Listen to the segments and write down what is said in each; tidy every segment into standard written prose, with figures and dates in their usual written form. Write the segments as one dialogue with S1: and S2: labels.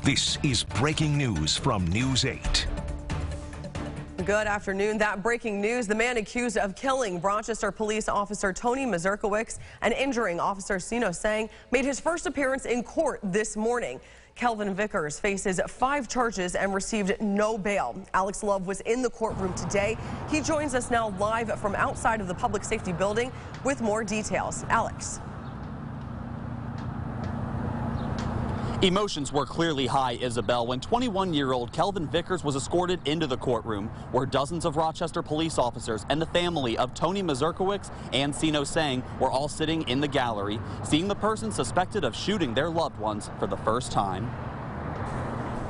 S1: This is breaking news from News 8.
S2: Good afternoon. That breaking news, the man accused of killing Rochester Police Officer Tony Mazurkiewicz and injuring Officer Sino Sang made his first appearance in court this morning. Kelvin Vickers faces 5 charges and received no bail. Alex Love was in the courtroom today. He joins us now live from outside of the public safety building with more details. Alex.
S3: Emotions were clearly high, Isabel, when 21-year-old Kelvin Vickers was escorted into the courtroom, where dozens of Rochester police officers and the family of Tony Mazurkiewicz and Sino Sang were all sitting in the gallery, seeing the person suspected of shooting their loved ones for the first time.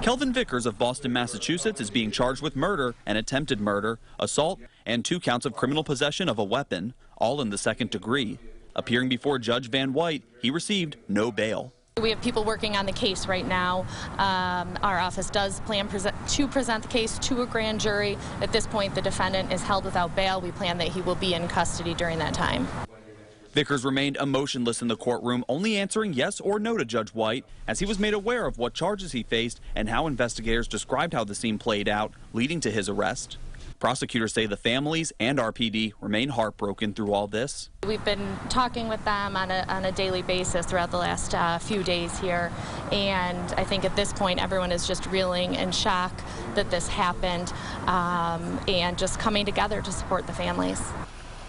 S3: Kelvin Vickers of Boston, Massachusetts is being charged with murder and attempted murder, assault, and 2 counts of criminal possession of a weapon, all in the 2nd degree. Appearing before Judge Van White, he received no bail.
S4: We have people working on the case right now. Our office does plan to present the case to a grand jury. At this point, the defendant is held without bail. We plan that he will be in custody during that time.
S3: Vickers remained emotionless in the courtroom, only answering yes or no to Judge White, as he was made aware of what charges he faced and how investigators described how the scene played out, leading to his arrest. Prosecutors say the families and RPD remain heartbroken through all this.
S4: We've been talking with them on a daily basis throughout the last few days here, and I think at this point everyone is just reeling in shock that this happened and just coming together to support the families.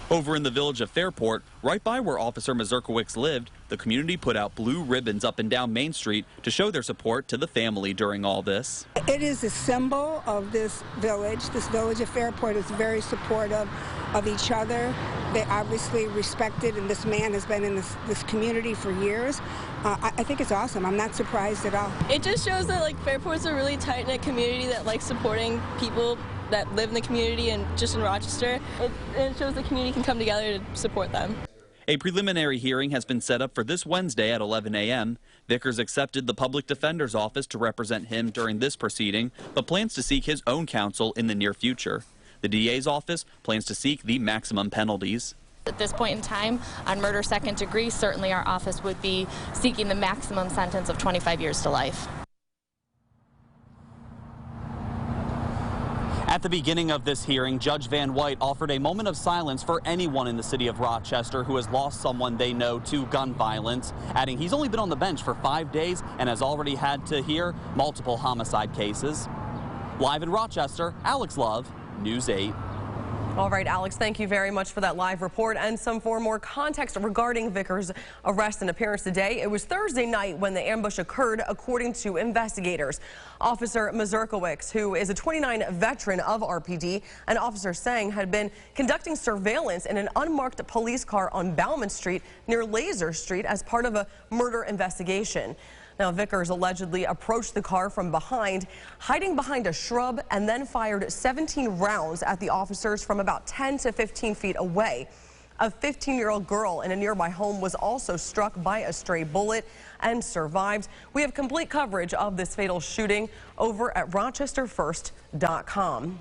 S3: Over in the village of Fairport, right by where Officer Mazurkiewicz lived, the community put out blue ribbons up and down Main Street to show their support to the family during all this.
S5: It is a symbol of this village. This village of Fairport is very supportive of each other. They obviously respect it, and this man has been in this community for years. I think it's awesome. I'm not surprised at all.
S6: It just shows that Fairport's a really tight-knit community that likes supporting people that live in the community and just in Rochester. It shows the community can come together to support them.
S3: A preliminary hearing has been set up for this Wednesday at 11 a.m. Vickers accepted the public defender's office to represent him during this proceeding, but plans to seek his own counsel in the near future. The DA's office plans to seek the maximum penalties.
S4: At this point in time, on murder 2nd degree, certainly our office would be seeking the maximum sentence of 25 years to life.
S3: At the beginning of this hearing, Judge Van White offered a moment of silence for anyone in the city of Rochester who has lost someone they know to gun violence, adding he's only been on the bench for 5 days and has already had to hear multiple homicide cases. Live in Rochester, Alex Love, News 8.
S2: All right, Alex, thank you very much for that live report and for more context regarding Vickers' arrest and appearance today. It was Thursday night when the ambush occurred, according to investigators. Officer Mazurkiewicz, who is a 29 veteran of RPD, and Officer Sang had been conducting surveillance in an unmarked police car on Bauman Street near Laser Street as part of a murder investigation. Now, Vickers allegedly approached the car from behind, hiding behind a shrub, and then fired 17 rounds at the officers from about 10 to 15 feet away. A 15-year-old girl in a nearby home was also struck by a stray bullet and survived. We have complete coverage of this fatal shooting over at RochesterFirst.com.